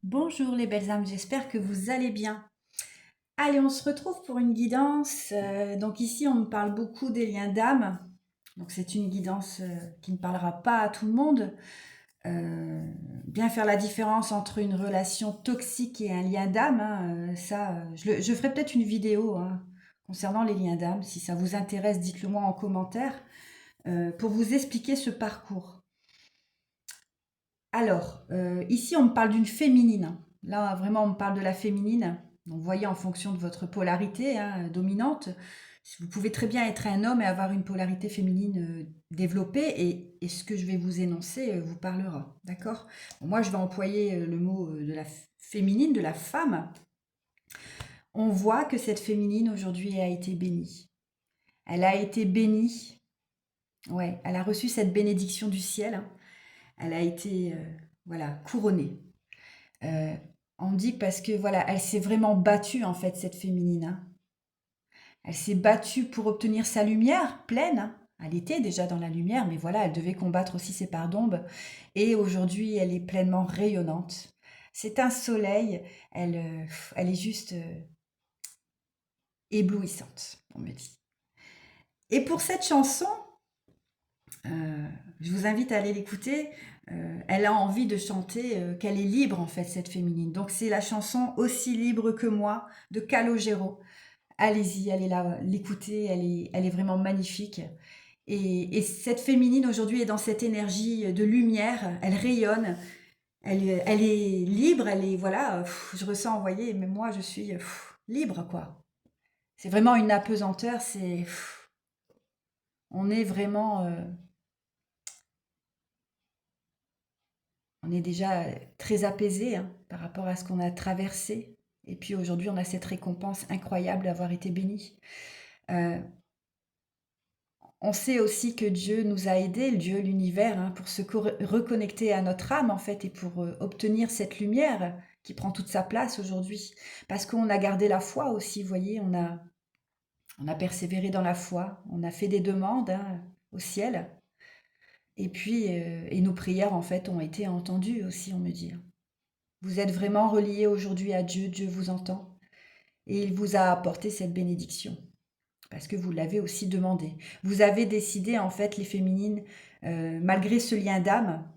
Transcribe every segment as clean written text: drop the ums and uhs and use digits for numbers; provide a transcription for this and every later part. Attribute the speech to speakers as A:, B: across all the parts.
A: Bonjour les belles âmes, j'espère que vous allez bien. Allez, on se retrouve pour une guidance. Donc ici, on me parle beaucoup des liens d'âme. Donc c'est une guidance qui ne parlera pas à tout le monde. Bien faire la différence entre une relation toxique et un lien d'âme, hein, je ferai peut-être une vidéo hein, concernant les liens d'âme. Si ça vous intéresse, dites-le moi en commentaire pour vous expliquer ce parcours. Alors, ici, on me parle d'une féminine. Là, vraiment, on me parle de la féminine. Donc, vous voyez, en fonction de votre polarité hein, dominante, vous pouvez très bien être un homme et avoir une polarité féminine développée, et ce que je vais vous énoncer vous parlera. D'accord? Bon, moi, je vais employer le mot de la féminine, de la femme. On voit que cette féminine, aujourd'hui, a été bénie. Elle a été bénie. Ouais, elle a reçu cette bénédiction du ciel, hein. Elle a été, voilà, couronnée. Euh, on dit parce que voilà, elle s'est vraiment battue en fait, cette féminine, hein. Elle s'est battue pour obtenir sa lumière pleine, hein. Elle était déjà dans la lumière, mais voilà, elle devait combattre aussi ses parts d'ombre. Et aujourd'hui, elle est pleinement rayonnante. C'est un soleil. Elle est juste éblouissante, on me dit. Et pour cette chanson, je vous invite à aller l'écouter. Elle a envie de chanter qu'elle est libre en fait, cette féminine. Donc c'est la chanson Aussi libre que moi de Calogero. Allez-y, allez l'écouter, elle est vraiment magnifique. Et cette féminine aujourd'hui est dans cette énergie de lumière, elle rayonne, elle est libre, elle est, voilà, je ressens, vous voyez, mais moi je suis libre quoi. C'est vraiment une apesanteur, on est vraiment, on est déjà très apaisé hein, par rapport à ce qu'on a traversé. Et puis aujourd'hui, on a cette récompense incroyable d'avoir été béni. Euh, on sait aussi que Dieu nous a aidés, Dieu, l'univers, hein, pour se reconnecter à notre âme, en fait, et pour obtenir cette lumière qui prend toute sa place aujourd'hui. Parce qu'on a gardé la foi aussi, vous voyez, on a persévéré dans la foi, on a fait des demandes hein, au ciel. Et puis, et nos prières, en fait, ont été entendues aussi, on me dit. Vous êtes vraiment relié aujourd'hui à Dieu, Dieu vous entend. Et il vous a apporté cette bénédiction, parce que vous l'avez aussi demandé. Vous avez décidé, en fait, les féminines, malgré ce lien d'âme,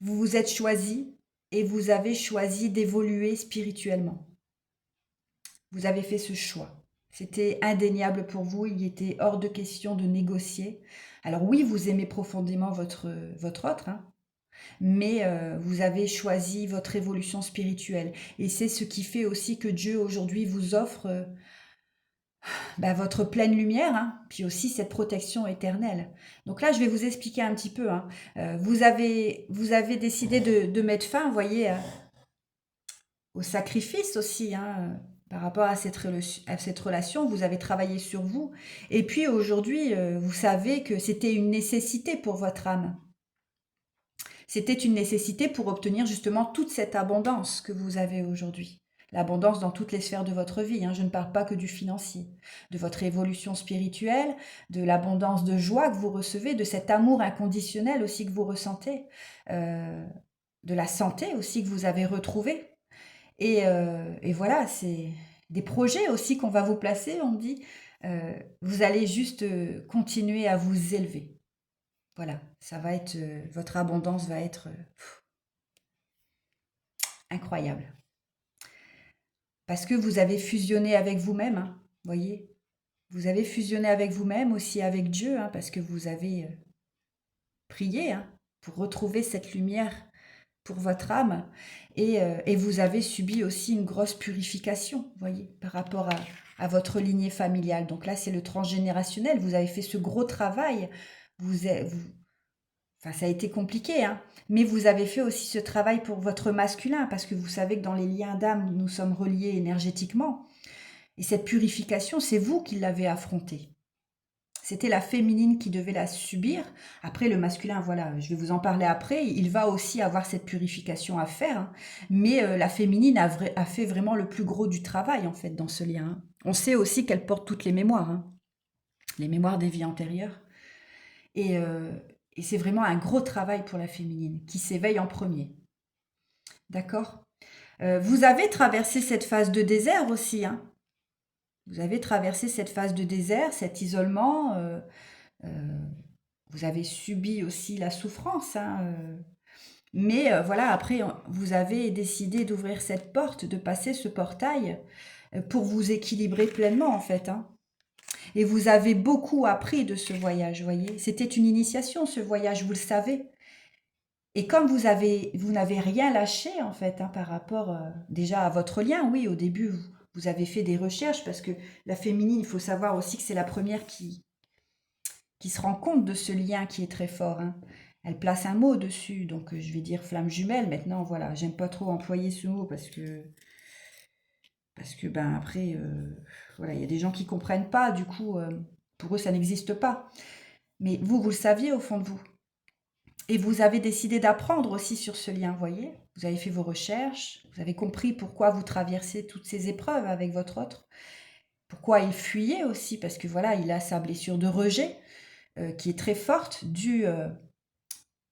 A: vous vous êtes choisis et vous avez choisi d'évoluer spirituellement. Vous avez fait ce choix. C'était indéniable pour vous, il était hors de question de négocier. Alors oui, vous aimez profondément votre autre, hein, mais vous avez choisi votre évolution spirituelle. Et c'est ce qui fait aussi que Dieu aujourd'hui vous offre bah, votre pleine lumière, hein, puis aussi cette protection éternelle. Donc là, je vais vous expliquer un petit peu, hein. Vous avez décidé de mettre fin, vous voyez, au sacrifice aussi, hein, par rapport à à cette relation. Vous avez travaillé sur vous. Et puis aujourd'hui, vous savez que c'était une nécessité pour votre âme. C'était une nécessité pour obtenir justement toute cette abondance que vous avez aujourd'hui. L'abondance dans toutes les sphères de votre vie, hein. Je ne parle pas que du financier, de votre évolution spirituelle, de l'abondance de joie que vous recevez, de cet amour inconditionnel aussi que vous ressentez, euh, de la santé aussi que vous avez retrouvée. Et voilà, c'est des projets aussi qu'on va vous placer, on me dit. Vous allez juste continuer à vous élever. Voilà, ça va être, votre abondance va être incroyable. Parce que vous avez fusionné avec vous-même, hein, voyez. Vous avez fusionné avec vous-même, aussi avec Dieu, hein, parce que vous avez prié hein, pour retrouver cette lumière pour votre âme. Et vous avez subi aussi une grosse purification, voyez, par rapport à votre lignée familiale. Donc là, c'est le transgénérationnel. Vous avez fait ce gros travail. Vous, enfin, ça a été compliqué, hein. Mais vous avez fait aussi ce travail pour votre masculin, parce que vous savez que dans les liens d'âme, nous sommes reliés énergétiquement. Et cette purification, c'est vous qui l'avez affrontée. C'était la féminine qui devait la subir. Après, le masculin, voilà, je vais vous en parler après, il va aussi avoir cette purification à faire. Hein. Mais la féminine a fait vraiment le plus gros du travail, en fait, dans ce lien. Hein. On sait aussi qu'elle porte toutes les mémoires, hein, les mémoires des vies antérieures. Et, euh, et c'est vraiment un gros travail pour la féminine, qui s'éveille en premier. d'accord? Vous avez traversé cette phase de désert aussi, hein. Vous avez traversé cette phase de désert, cet isolement, heu, vous avez subi aussi la souffrance, hein, mais voilà, après, vous avez décidé d'ouvrir cette porte, de passer ce portail, pour vous équilibrer pleinement, en fait, hein. Et vous avez beaucoup appris de ce voyage, voyez? C'était une initiation, ce voyage, vous le savez. Et comme vous n'avez rien lâché, en fait, hein, par rapport, déjà à votre lien, oui, au début, vous avez fait des recherches parce que la féminine, il faut savoir aussi que c'est la première qui se rend compte de ce lien qui est très fort, hein. Elle place un mot dessus, donc je vais dire flamme jumelle. Maintenant, voilà, j'aime pas trop employer ce mot parce que ben après, voilà, il y a des gens qui comprennent pas, du coup, pour eux, ça n'existe pas. Mais vous, vous le saviez au fond de vous. Et vous avez décidé d'apprendre aussi sur ce lien, voyez? Vous avez fait vos recherches, vous avez compris pourquoi vous traversez toutes ces épreuves avec votre autre, pourquoi il fuyait aussi, parce que voilà, il a sa blessure de rejet qui est très forte, due,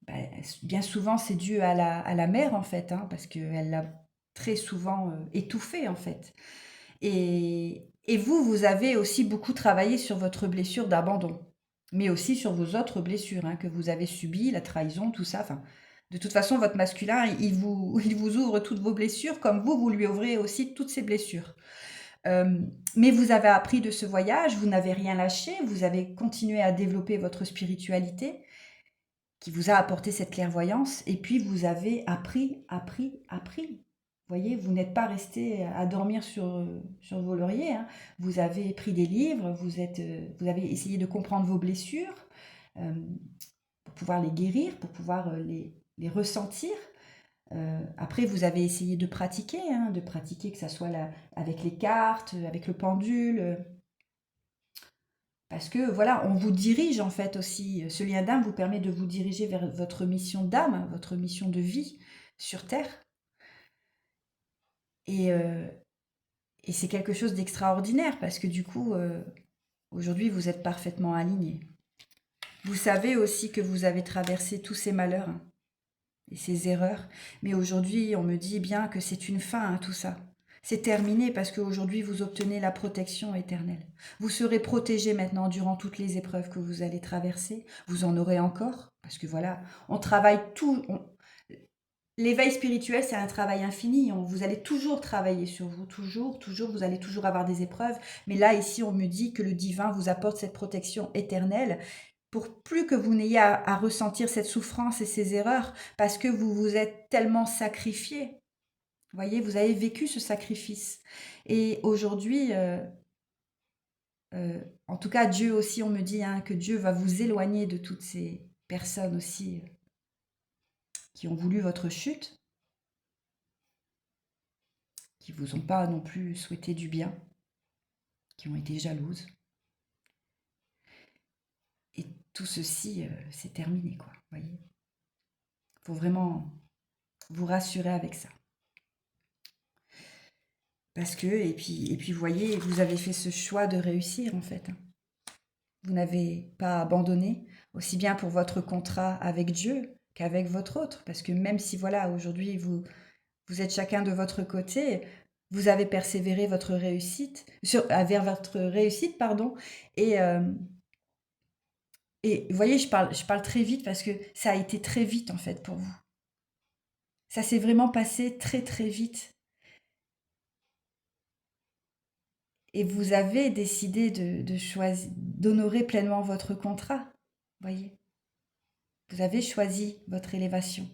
A: bah, bien souvent c'est dû à la mère en fait, hein, parce qu'elle l'a très souvent étouffé en fait. Et vous, vous avez aussi beaucoup travaillé sur votre blessure d'abandon, mais aussi sur vos autres blessures hein, que vous avez subies, la trahison, tout ça. Enfin, de toute façon, votre masculin, il vous ouvre toutes vos blessures, comme vous lui ouvrez aussi toutes ses blessures. Euh, mais vous avez appris de ce voyage, vous n'avez rien lâché, vous avez continué à développer votre spiritualité, qui vous a apporté cette clairvoyance, et puis vous avez appris. Vous voyez, vous n'êtes pas resté à dormir sur vos lauriers, hein. Vous avez pris des livres, vous avez essayé de comprendre vos blessures euh, pour pouvoir les guérir, pour pouvoir les ressentir. Après, vous avez essayé hein, de pratiquer que ça soit là, avec les cartes, avec le pendule, parce que voilà, on vous dirige en fait aussi. Ce lien d'âme vous permet de vous diriger vers votre mission d'âme, votre mission de vie sur Terre. Et, euh, et c'est quelque chose d'extraordinaire parce que du coup, aujourd'hui, vous êtes parfaitement aligné. Vous savez aussi que vous avez traversé tous ces malheurs hein, et ces erreurs. Mais aujourd'hui, on me dit bien que c'est une fin à tout ça. C'est terminé parce qu'aujourd'hui, vous obtenez la protection éternelle. Vous serez protégé maintenant durant toutes les épreuves que vous allez traverser. Vous en aurez encore parce que voilà, on travaille tout. L'éveil spirituel, c'est un travail infini. Vous allez toujours travailler sur vous, toujours, toujours. Vous allez toujours avoir des épreuves. Mais là, ici, on me dit que le divin vous apporte cette protection éternelle pour plus que vous n'ayez à ressentir cette souffrance et ces erreurs parce que vous vous êtes tellement sacrifié. Vous voyez, vous avez vécu ce sacrifice. Et aujourd'hui, en tout cas, Dieu aussi, on me dit hein, que Dieu va vous éloigner de toutes ces personnes aussi qui ont voulu votre chute, qui vous ont pas non plus souhaité du bien, qui ont été jalouses. Et tout ceci, c'est terminé, quoi. Vous voyez, faut vraiment vous rassurer avec ça. Parce que, et puis, vous voyez, vous avez fait ce choix de réussir, en fait. Hein. Vous n'avez pas abandonné, aussi bien pour votre contrat avec Dieu qu'avec votre autre. Parce que même si, voilà, aujourd'hui, vous êtes chacun de votre côté, vous avez persévéré votre réussite, vers votre réussite, pardon. Et, euh, et vous voyez, je parle très vite parce que ça a été très vite, en fait, pour vous. Ça s'est vraiment passé très, très vite. Et vous avez décidé de choisir, d'honorer pleinement votre contrat. Voyez, vous avez choisi votre élévation.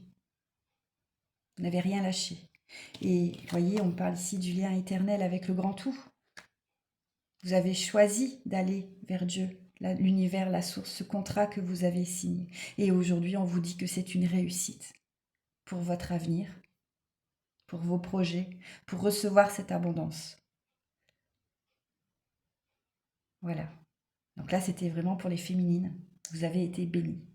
A: Vous n'avez rien lâché. Et voyez, on parle ici du lien éternel avec le grand tout. Vous avez choisi d'aller vers Dieu, l'univers, la source, ce contrat que vous avez signé. Et aujourd'hui, on vous dit que c'est une réussite pour votre avenir, pour vos projets, pour recevoir cette abondance. Voilà. Donc là, c'était vraiment pour les féminines. Vous avez été bénies.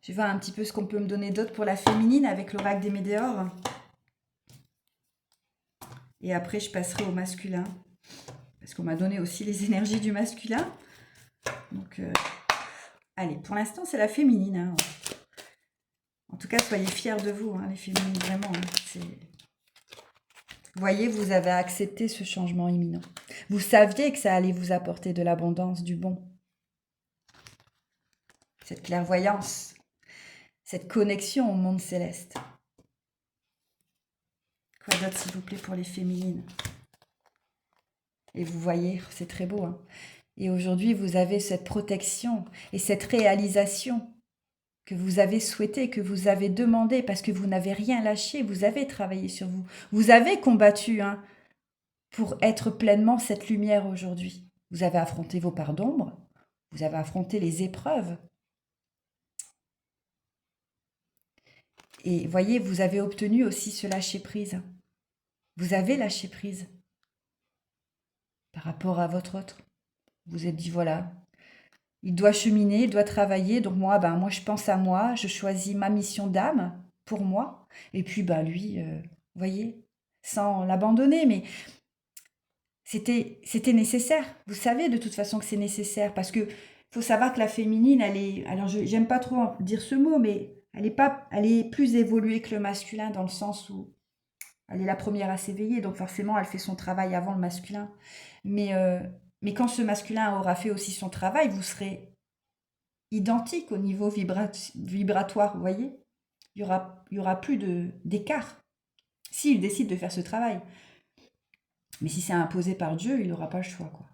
A: Je vais voir un petit peu ce qu'on peut me donner d'autre pour la féminine avec l'oracle des Médéores. Et après, je passerai au masculin. Parce qu'on m'a donné aussi les énergies du masculin. Donc, allez, pour l'instant, c'est la féminine. Hein. En tout cas, soyez fiers de vous, hein, les féminines, vraiment. Hein, vous voyez, vous avez accepté ce changement imminent. Vous saviez que ça allait vous apporter de l'abondance, du bon. Cette clairvoyance, cette connexion au monde céleste. Quoi d'autre, s'il vous plaît, pour les féminines? Et vous voyez, c'est très beau. Hein. Et aujourd'hui, vous avez cette protection et cette réalisation que vous avez souhaité, que vous avez demandé, parce que vous n'avez rien lâché, vous avez travaillé sur vous. Vous avez combattu hein, pour être pleinement cette lumière aujourd'hui. Vous avez affronté vos parts d'ombre, vous avez affronté les épreuves. Et voyez, vous avez obtenu aussi ce lâcher-prise. Vous avez lâché prise par rapport à votre autre. Vous vous êtes dit, voilà, il doit cheminer, il doit travailler, donc moi, moi je pense à moi, je choisis ma mission d'âme pour moi, et puis lui, vous voyez, sans l'abandonner, mais c'était nécessaire. Vous savez de toute façon que c'est nécessaire, parce que faut savoir que la féminine, elle est, alors j'aime pas trop dire ce mot, mais elle est plus évoluée que le masculin dans le sens où elle est la première à s'éveiller, donc forcément elle fait son travail avant le masculin. Mais quand ce masculin aura fait aussi son travail, vous serez identique au niveau vibratoire, vous voyez. Il y aura plus d'écart s'il décide de faire ce travail. Mais si c'est imposé par Dieu, il n'aura pas le choix, quoi.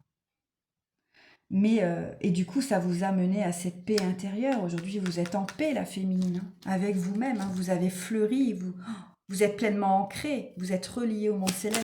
A: Mais, et du coup, ça vous a mené à cette paix intérieure. Aujourd'hui, vous êtes en paix, la féminine, hein, avec vous-même. Hein, vous avez fleuri, vous êtes pleinement ancré, vous êtes relié au monde céleste.